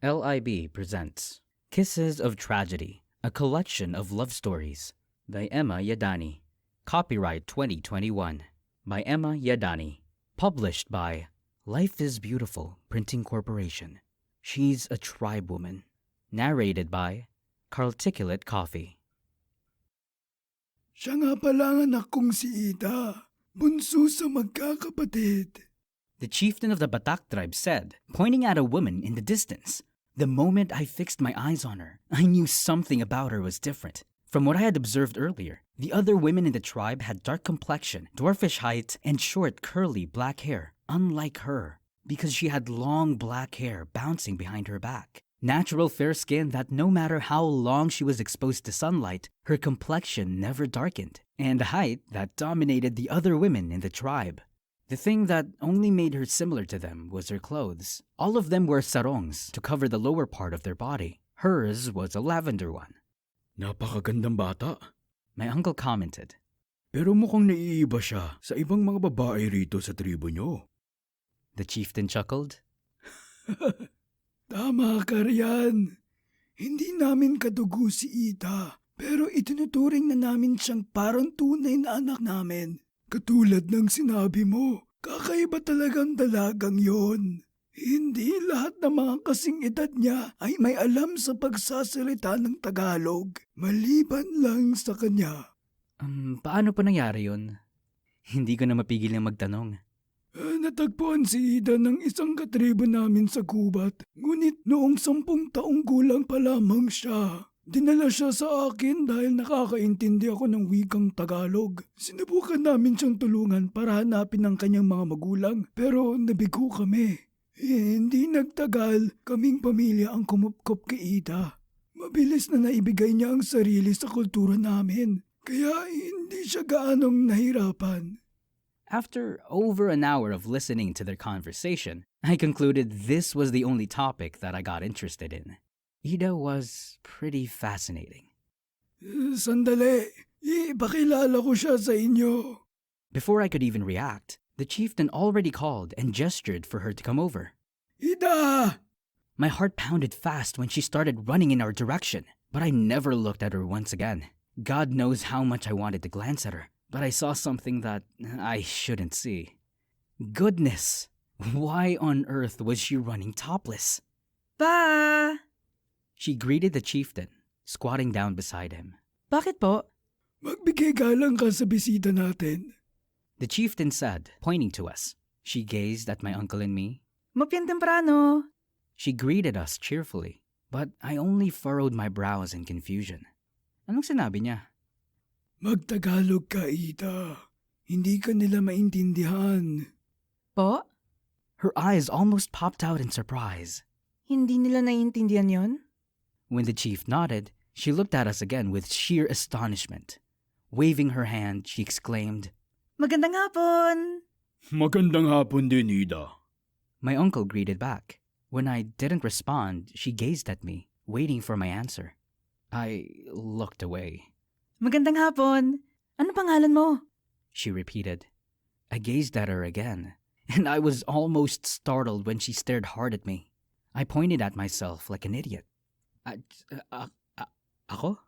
LIB presents Kisses of Tragedy, a collection of love stories by Emma Yadani. Copyright 2021 by Emma Yadani. Published by Life is Beautiful Printing Corporation. She's a Tribe Woman. Narrated by Carlticulate Coffee. Siya nga pala ang anak kong si Ida, bunso sa magkakapatid. The chieftain of the Batak tribe said, pointing at a woman in the distance. The moment I fixed my eyes on her, I knew something about her was different. From what I had observed earlier, the other women in the tribe had dark complexion, dwarfish height, and short, curly black hair, unlike her, because she had long black hair bouncing behind her back. Natural fair skin that no matter how long she was exposed to sunlight, her complexion never darkened, and height that dominated the other women in the tribe. The thing that only made her similar to them was her clothes. All of them wore sarongs to cover the lower part of their body. Hers was a lavender one. Napakagandang bata. My uncle commented. Pero mukhang naiiba siya sa ibang mga babae rito sa tribo nyo. The chieftain chuckled. Tama ka riyan. Hindi namin kadugo si Ida, pero itinuturing na namin siyang parang tunay na anak namin. Katulad ng sinabi mo, kakaiba talagang dalagang yon. Hindi lahat ng mga kasing edad niya ay may alam sa pagsasalita ng Tagalog, maliban lang sa kanya. Paano pa nangyari yun? Hindi ko na mapigil ng magtanong. Natagpuan si Ida ng isang katribo namin sa gubat, ngunit noong 10 taong gulang pa lamang siya. Dinala siya sa akin dahil nakakaintindi ako ng wikang Tagalog. Sinubukan namin siyang tulungan para hanapin ang kanyang mga magulang, pero nabigo kami. Hindi nagtagal, kaming pamilya ang kumupkop kay Ida. Mabilis na naibigay niya ang sarili sa kultura namin, kaya hindi siya gaanong nahirapan. After over an hour of listening to their conversation, I concluded this was the only topic that I got interested in. Ida was pretty fascinating. Sandali, ipakilala ko siya sa inyo. Before I could even react, the chieftain already called and gestured for her to come over. Ida! My heart pounded fast when she started running in our direction, but I never looked at her once again. God knows how much I wanted to glance at her, but I saw something that I shouldn't see. Goodness! Why on earth was she running topless? Pa! She greeted the chieftain, squatting down beside him. Bakit po? Magbigay galang ka sa bisita natin. The chieftain said, pointing to us. She gazed at my uncle and me. Mapyan temprano. She greeted us cheerfully, but I only furrowed my brows in confusion. Anong sinabi niya? Magtagalog ka, Ida. Hindi ka nila maintindihan. Po? Her eyes almost popped out in surprise. Hindi nila naiintindihan yon? When the chief nodded, she looked at us again with sheer astonishment. Waving her hand, she exclaimed, Magandang hapon! Magandang hapon din, Ida. My uncle greeted back. When I didn't respond, she gazed at me, waiting for my answer. I looked away. Magandang hapon! Ano pangalan mo? She repeated. I gazed at her again, and I was almost startled when she stared hard at me. I pointed at myself like an idiot. Ako?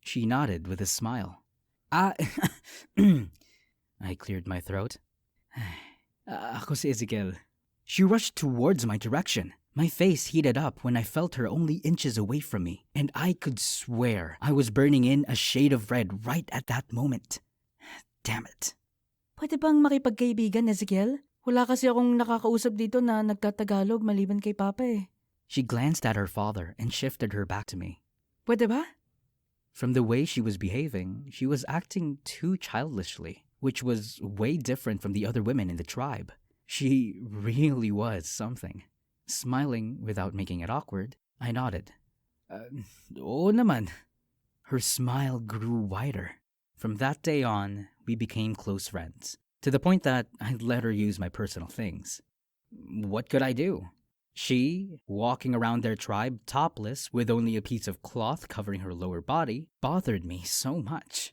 She nodded with a smile. I cleared my throat. Ako si Ezekiel. She rushed towards my direction. My face heated up when I felt her only inches away from me, and I could swear I was burning in a shade of red right at that moment. Damn it. Pwede bang makipagkaibigan, Ezekiel? Wala kasi akong nakakausap dito na nagtatagalog maliban kay Papa eh. She glanced at her father and shifted her back to me. Pwede ba? From the way she was behaving, she was acting too childishly, which was way different from the other women in the tribe. She really was something. Smiling without making it awkward, I nodded. Oo naman. Her smile grew wider. From that day on, we became close friends, to the point that I let her use my personal things. What could I do? She, walking around their tribe topless with only a piece of cloth covering her lower body, bothered me so much.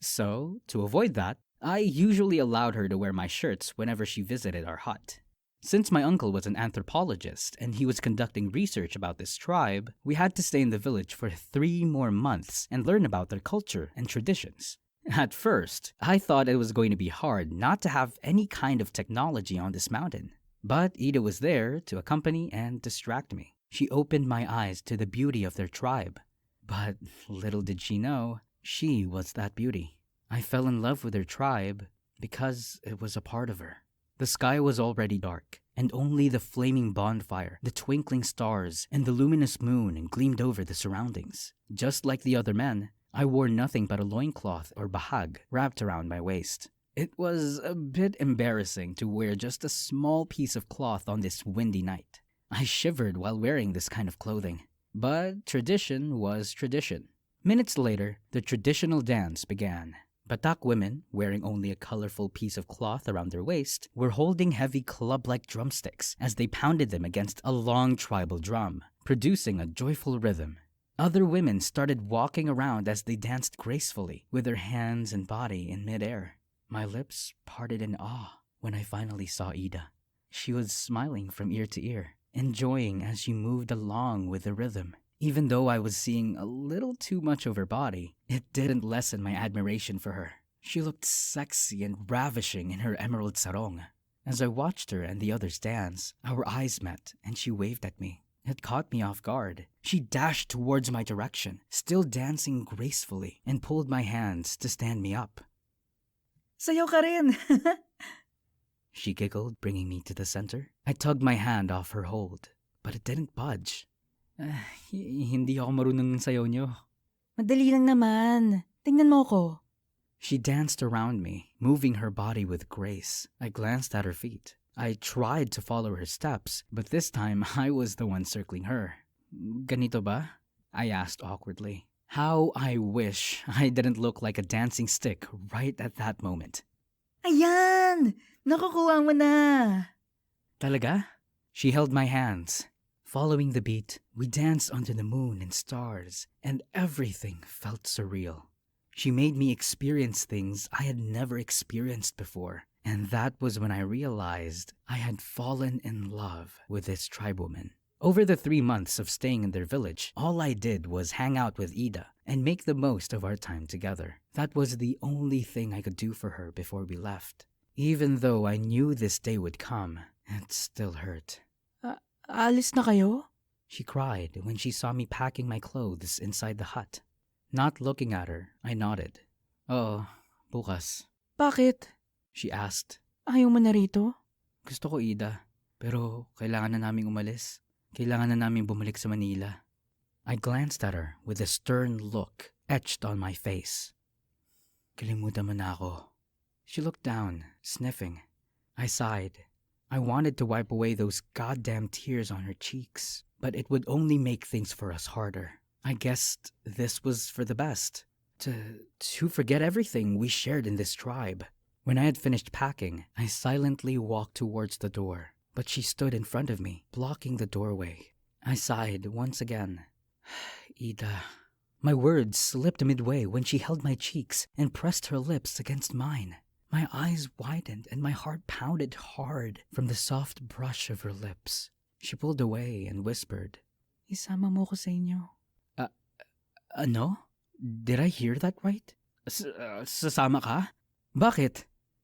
So, to avoid that, I usually allowed her to wear my shirts whenever she visited our hut. Since my uncle was an anthropologist and he was conducting research about this tribe, we had to stay in the village for 3 more months and learn about their culture and traditions. At first, I thought it was going to be hard not to have any kind of technology on this mountain. But Ida was there to accompany and distract me. She opened my eyes to the beauty of their tribe. But little did she know, she was that beauty. I fell in love with her tribe because it was a part of her. The sky was already dark, and only the flaming bonfire, the twinkling stars, and the luminous moon gleamed over the surroundings. Just like the other men, I wore nothing but a loincloth or bahag wrapped around my waist. It was a bit embarrassing to wear just a small piece of cloth on this windy night. I shivered while wearing this kind of clothing. But tradition was tradition. Minutes later, the traditional dance began. Batak women, wearing only a colorful piece of cloth around their waist, were holding heavy club-like drumsticks as they pounded them against a long tribal drum, producing a joyful rhythm. Other women started walking around as they danced gracefully, with their hands and body in midair. My lips parted in awe when I finally saw Ida. She was smiling from ear to ear, enjoying as she moved along with the rhythm. Even though I was seeing a little too much of her body, it didn't lessen my admiration for her. She looked sexy and ravishing in her emerald sarong. As I watched her and the others dance, our eyes met and she waved at me. It caught me off guard. She dashed towards my direction, still dancing gracefully, and pulled my hands to stand me up. Sayaw ka rin! She giggled, bringing me to the center. I tugged my hand off her hold, but it didn't budge. Hindi ako marunong ng sayaw niyo. Madali lang naman. Tingnan mo ko. She danced around me, moving her body with grace. I glanced at her feet. I tried to follow her steps, but this time I was the one circling her. Ganito ba? I asked awkwardly. How I wish I didn't look like a dancing stick right at that moment. Ayan! Nakukuha mo na! Talaga? She held my hands. Following the beat, we danced under the moon and stars, and everything felt surreal. She made me experience things I had never experienced before, and that was when I realized I had fallen in love with this tribewoman. Over the 3 months of staying in their village, all I did was hang out with Ida and make the most of our time together. That was the only thing I could do for her before we left. Even though I knew this day would come, it still hurt. Alis na kayo? She cried when she saw me packing my clothes inside the hut. Not looking at her, I nodded. Oo, bukas. Bakit? She asked. Ayaw mo na rito? Gusto ko, Ida. Pero kailangan na naming umalis. Kailangan na naming bumalik sa Manila. I glanced at her with a stern look etched on my face. Kalimutan mo na ako. She looked down, sniffing. I sighed. I wanted to wipe away those goddamn tears on her cheeks, but it would only make things for us harder. I guessed this was for the best. To forget everything we shared in this tribe. When I had finished packing, I silently walked towards the door, but she stood in front of me, blocking the doorway. I sighed once again. Ida. My words slipped midway when she held my cheeks and pressed her lips against mine. My eyes widened and my heart pounded hard from the soft brush of her lips. She pulled away and whispered, Isama mo ko sa inyo. Ano? Did I hear that right? Sasama ka? Bakit?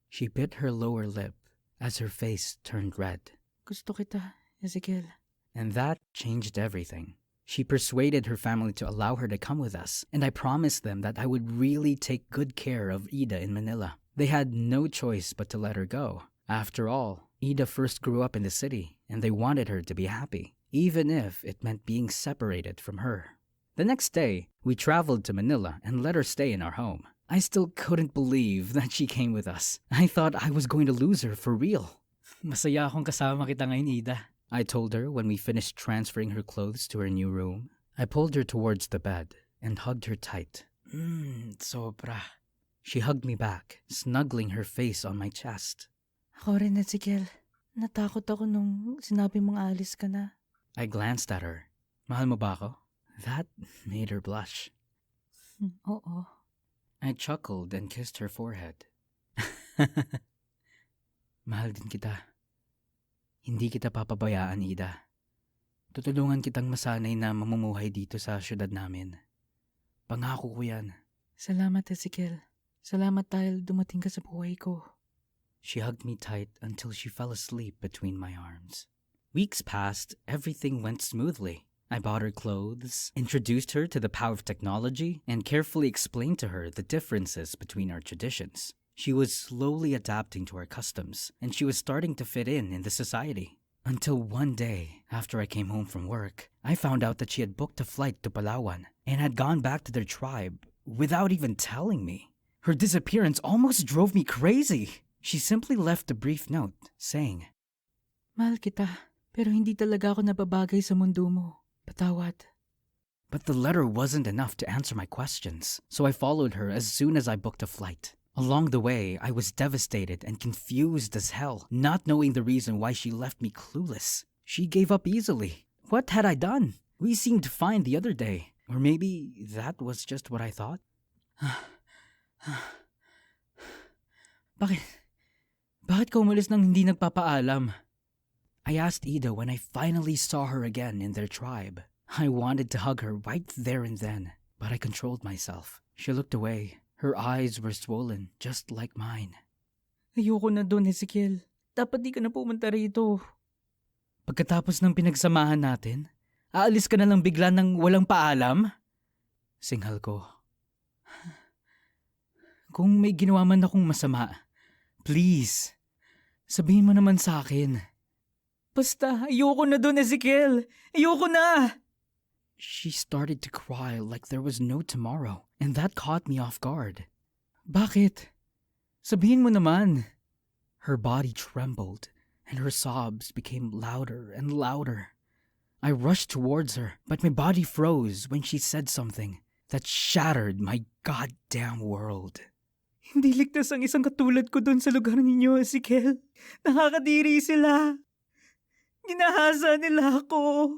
She bit her lower lip as her face turned red. Gusto kita, Ezekiel. And that changed everything. She persuaded her family to allow her to come with us, and I promised them that I would really take good care of Ida in Manila. They had no choice but to let her go. After all, Ida first grew up in the city, and they wanted her to be happy, even if it meant being separated from her. The next day, we traveled to Manila and let her stay in our home. I still couldn't believe that she came with us. I thought I was going to lose her for real. Masaya akong kasama kita ngayon, Ida. I told her when we finished transferring her clothes to her new room. I pulled her towards the bed and hugged her tight. Sobra. She hugged me back, snuggling her face on my chest. Ako rin, Ezekiel. Natakot ako nung sinabi mong alis ka na. I glanced at her. Mahal mo ba ako? That made her blush. Oo. I chuckled and kissed her forehead. Mahal din kita. Hindi kita papabayaan, Ida. Tutulungan kitang masanay na mamumuhay dito sa syudad namin. Pangako ko yan. Salamat, Ezekiel. Salamat dahil dumating ka sa buhay ko. She hugged me tight until she fell asleep between my arms. Weeks passed, everything went smoothly. I bought her clothes, introduced her to the power of technology, and carefully explained to her the differences between our traditions. She was slowly adapting to our customs, and she was starting to fit in the society. Until one day, after I came home from work, I found out that she had booked a flight to Palawan and had gone back to their tribe without even telling me. Her disappearance almost drove me crazy. She simply left a brief note saying, Mahal kita, pero hindi talaga ako nababagay sa mundo mo. Patawad. But the letter wasn't enough to answer my questions, so I followed her as soon as I booked a flight. Along the way, I was devastated and confused as hell, not knowing the reason why she left me clueless. She gave up easily. What had I done? We seemed fine the other day. Or maybe that was just what I thought? Bakit ka umalis nang hindi nagpapaalam? I asked Ida when I finally saw her again in their tribe. I wanted to hug her right there and then, but I controlled myself. She looked away. Her eyes were swollen, just like mine. Ayoko na doon, Ezekiel. Dapat di ka na pumunta rito. Pagkatapos ng pinagsamahan natin, aalis ka na lang bigla ng walang paalam? Singhal ko. Kung may ginawa man akong masama, please, sabihin mo naman sa akin. Basta, ayoko na doon, Ezekiel. Ayoko na! She started to cry like there was no tomorrow, and that caught me off guard. Bakit? Sabihin mo naman. Her body trembled, and her sobs became louder and louder. I rushed towards her, but my body froze when she said something that shattered my goddamn world. Hindi ligtas ang isang katulad ko doon sa lugar ninyo, Ezekiel. Nakakadiri sila. Ginahasa nila ako.